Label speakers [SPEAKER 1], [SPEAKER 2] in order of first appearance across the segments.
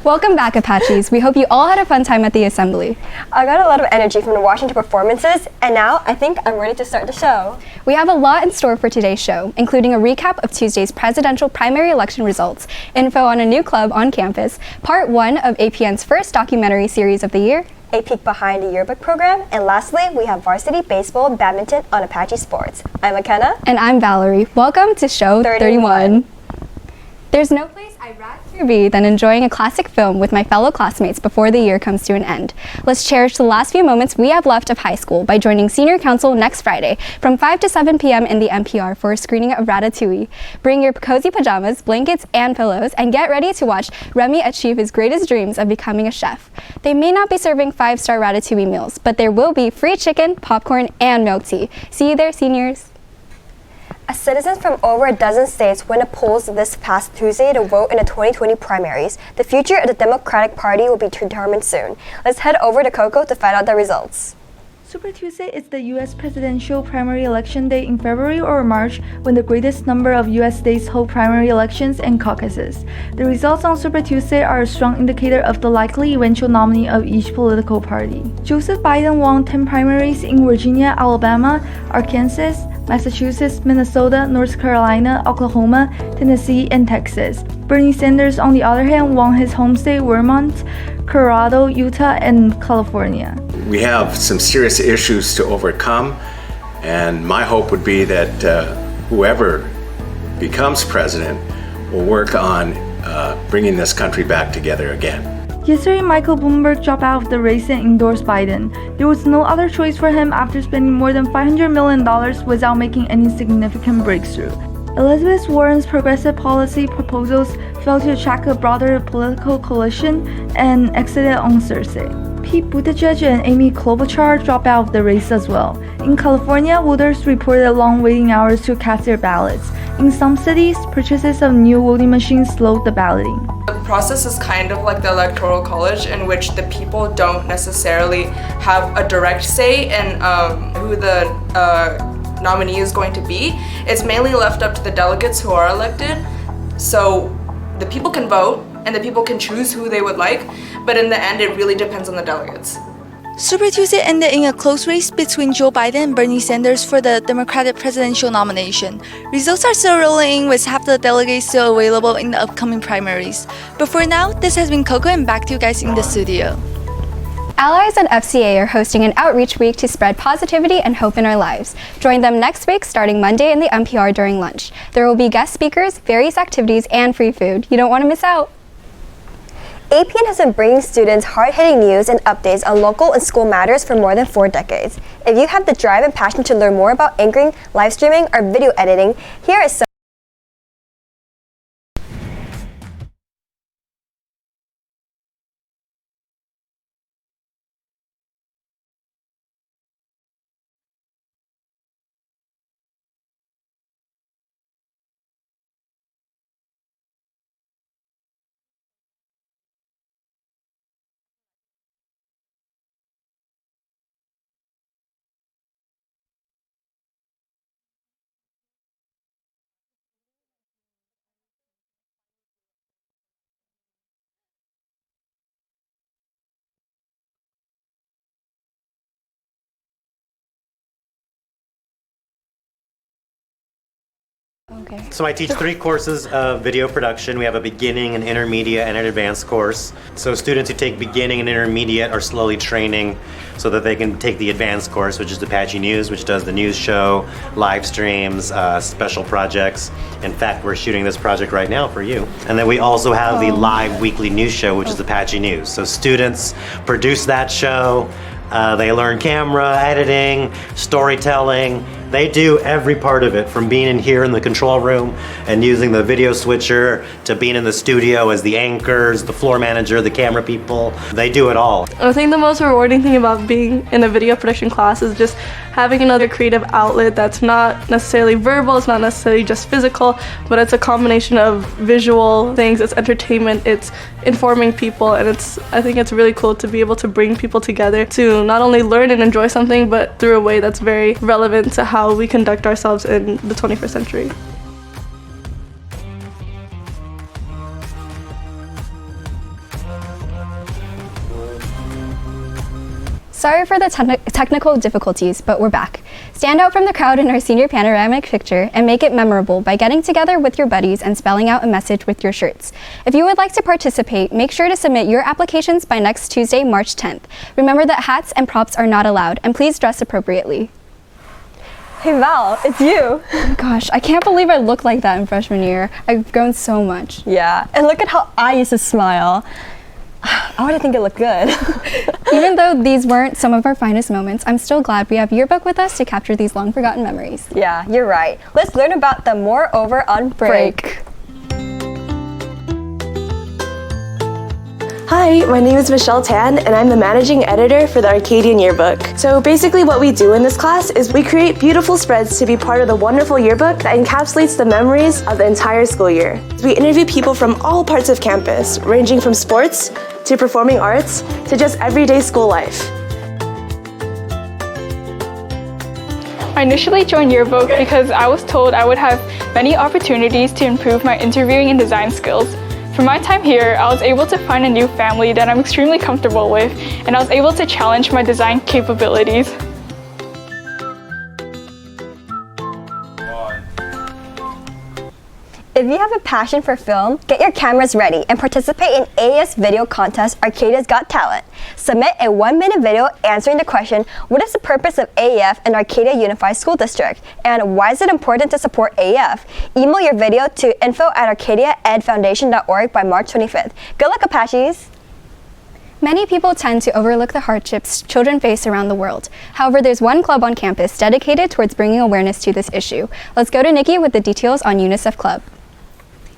[SPEAKER 1] Welcome back, Apaches. We hope you all had a fun time at the assembly.
[SPEAKER 2] I got a lot of energy from the Washington performances, and now I think I'm ready to start the show.
[SPEAKER 1] We have a lot in store for today's show, including a recap of Tuesday's presidential primary election results, info on a new club on campus, part 1 of APN's first documentary series of the year,
[SPEAKER 2] a peek behind the Yearbook program, and lastly, we have varsity baseball and badminton on Apache Sports. I'm Mackenna.
[SPEAKER 1] And I'm Valerie. Welcome to Show 31. There's no place I'd rather be than enjoying a classic film with my fellow classmates before the year comes to an end. Let's cherish the last few moments we have left of high school by joining Senior Council next Friday from 5 to 7 p.m. in the NPR for a screening of Ratatouille. Bring your cozy pajamas, blankets, and pillows, and get ready to watch Remy achieve his greatest dreams of becoming a chef. They may not be serving 5-star Ratatouille meals, but there will be free chicken, popcorn, and milk tea. See you there, seniors.
[SPEAKER 2] As citizens from over a dozen states went to polls this past Tuesday to vote in the 2020 primaries, the future of the Democratic Party will be determined soon. Let's head over to Coco to find out the results.
[SPEAKER 3] Super Tuesday is the U.S. presidential primary election day in February or March when the greatest number of U.S. states hold primary elections and caucuses. The results on Super Tuesday are a strong indicator of the likely eventual nominee of each political party. Joseph Biden won 10 primaries in Virginia, Alabama, Arkansas, Massachusetts, Minnesota, North Carolina, Oklahoma, Tennessee, and Texas. Bernie Sanders, on the other hand, won his home state Vermont, Colorado, Utah, and California.
[SPEAKER 4] We have some serious issues to overcome, and my hope would be that whoever becomes president will work on bringing this country back together again.
[SPEAKER 3] Yesterday, Michael Bloomberg dropped out of the race and endorsed Biden. There was no other choice for him after spending more than $500 million without making any significant breakthrough. Elizabeth Warren's progressive policy proposals failed to attract a broader political coalition and exited on Thursday. Pete Buttigieg and Amy Klobuchar dropped out of the race as well. In California, voters reported long waiting hours to cast their ballots. In some cities, purchases of new voting machines slowed the balloting.
[SPEAKER 5] The process is kind of like the Electoral College, in which the people don't necessarily have a direct say in who the nominee is going to be. It's mainly left up to the delegates who are elected. So the people can vote and the people can choose who they would like, but in the end it really depends on the delegates.
[SPEAKER 3] Super Tuesday ended in a close race between Joe Biden and Bernie Sanders for the Democratic presidential nomination. Results are still rolling in with half the delegates still available in the upcoming primaries. But for now, this has been Coco, and back to you guys in the studio.
[SPEAKER 1] Allies and FCA are hosting an outreach week to spread positivity and hope in our lives. Join them next week starting Monday in the NPR during lunch. There will be guest speakers, various activities, and free food. You don't want to miss out.
[SPEAKER 2] APN has been bringing students hard-hitting news and updates on local and school matters for more than 4 decades. If you have the drive and passion to learn more about anchoring, live streaming, or video editing, here is some.
[SPEAKER 1] Okay.
[SPEAKER 6] So I teach 3 courses of video production. We have a beginning, an intermediate, and an advanced course. So students who take beginning and intermediate are slowly training so that they can take the advanced course, which is Apache News, which does the news show, live streams, special projects. In fact, we're shooting this project right now for you. And then we also have the live weekly news show, which is Apache News. So students produce that show. They learn camera, editing, storytelling. They do every part of it, from being in here in the control room and using the video switcher to being in the studio as the anchors, the floor manager, the camera people. They do it all.
[SPEAKER 7] I think the most rewarding thing about being in a video production class is just having another creative outlet that's not necessarily verbal, it's not necessarily just physical, but it's a combination of visual things, it's entertainment, it's informing people, and I think it's really cool to be able to bring people together to not only learn and enjoy something, but through a way that's very relevant to how we conduct ourselves in the 21st century.
[SPEAKER 1] Sorry for the technical difficulties, but we're back. Stand out from the crowd in our senior panoramic picture and make it memorable by getting together with your buddies and spelling out a message with your shirts. If you would like to participate, make sure to submit your applications by next Tuesday, March 10th. Remember that hats and props are not allowed, and please dress appropriately.
[SPEAKER 2] Hey Val, it's you.
[SPEAKER 1] Oh gosh, I can't believe I looked like that in freshman year. I've grown so much.
[SPEAKER 2] Yeah, and look at how I used to smile. I already think it looked good.
[SPEAKER 1] Even though these weren't some of our finest moments, I'm still glad we have Yearbook with us to capture these long forgotten memories.
[SPEAKER 2] Yeah, you're right. Let's learn about the moreover on break.
[SPEAKER 8] Hi, my name is Michelle Tan, and I'm the managing editor for the Arcadian Yearbook. So basically what we do in this class is we create beautiful spreads to be part of the wonderful yearbook that encapsulates the memories of the entire school year. We interview people from all parts of campus, ranging from sports to performing arts to just everyday school life.
[SPEAKER 9] I initially joined Yearbook because I was told I would have many opportunities to improve my interviewing and design skills. For my time here, I was able to find a new family that I'm extremely comfortable with, and I was able to challenge my design capabilities.
[SPEAKER 2] If you have a passion for film, get your cameras ready and participate in AES video contest Arcadia's Got Talent. Submit a 1-minute video answering the question, what is the purpose of AEF and Arcadia Unified School District? And why is it important to support AEF? Email your video to info@arcadiaedfoundation.org by March 25th. Good luck, Apaches!
[SPEAKER 1] Many people tend to overlook the hardships children face around the world. However, there's one club on campus dedicated towards bringing awareness to this issue. Let's go to Nikki with the details on Unicef Club.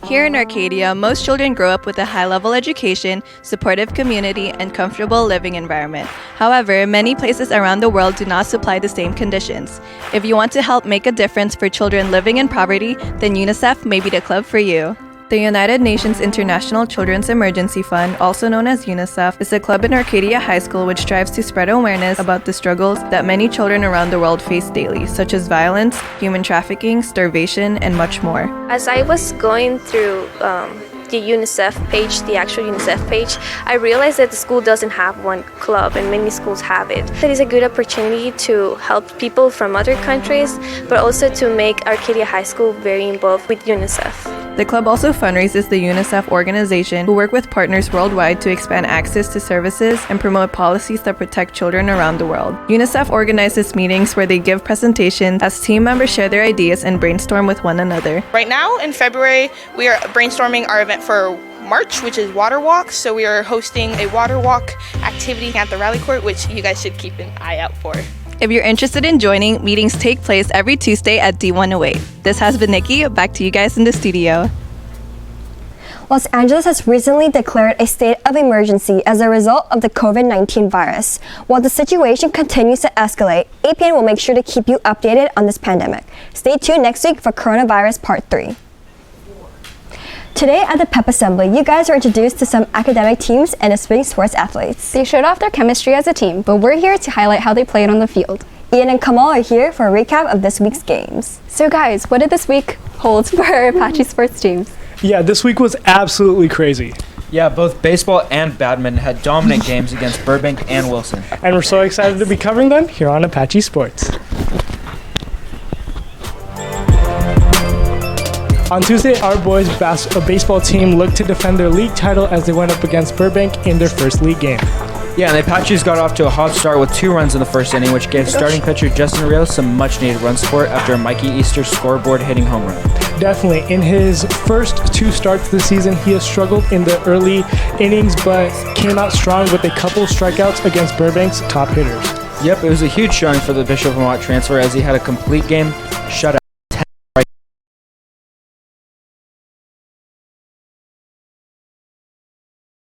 [SPEAKER 10] Here in Arcadia, most children grow up with a high-level education, supportive community, and comfortable living environment. However, many places around the world do not supply the same conditions. If you want to help make a difference for children living in poverty, then UNICEF may be the club for you. The United Nations International Children's Emergency Fund, also known as UNICEF, is a club in Arcadia High School which strives to spread awareness about the struggles that many children around the world face daily, such as violence, human trafficking, starvation, and much more.
[SPEAKER 11] As I was going through the UNICEF page, the actual UNICEF page, I realized that the school doesn't have one club and many schools have it. It is a good opportunity to help people from other countries, but also to make Arcadia High School very involved with UNICEF.
[SPEAKER 10] The club also fundraises the UNICEF organization, who work with partners worldwide to expand access to services and promote policies that protect children around the world. UNICEF organizes meetings where they give presentations as team members share their ideas and brainstorm with one another.
[SPEAKER 12] Right now, in February, we are brainstorming our event for March, which is Water Walk. So we are hosting a Water Walk activity at the Rally Court, which you guys should keep an eye out for.
[SPEAKER 10] If you're interested in joining, meetings take place every Tuesday at D108. This has been Nikki. Back to you guys in the studio.
[SPEAKER 2] Los Angeles has recently declared a state of emergency as a result of the COVID-19 virus. While the situation continues to escalate, APN will make sure to keep you updated on this pandemic. Stay tuned next week for Coronavirus Part 3. Today at the PEP Assembly, you guys are introduced to some academic teams and aspiring sports athletes.
[SPEAKER 1] They showed off their chemistry as a team, but we're here to highlight how they played on the field.
[SPEAKER 2] Ian and Kamal are here for a recap of this week's games.
[SPEAKER 1] So guys, what did this week hold for our Apache sports teams?
[SPEAKER 13] Yeah, this week was absolutely crazy.
[SPEAKER 14] Yeah, both baseball and badminton had dominant games against Burbank and Wilson.
[SPEAKER 13] And we're so excited to be covering them here on Apache Sports. On Tuesday, our boys' baseball team looked to defend their league title as they went up against Burbank in their first league game.
[SPEAKER 14] Yeah, and the Apaches got off to a hot start with 2 runs in the first inning, which gave starting pitcher Justin Rios some much-needed run support after a Mikey Easter scoreboard-hitting home run.
[SPEAKER 13] Definitely. In his first 2 starts this season, he has struggled in the early innings, but came out strong with a couple strikeouts against Burbank's top hitters.
[SPEAKER 14] Yep, it was a huge showing for the Bishop Vermont transfer as he had a complete game shutout.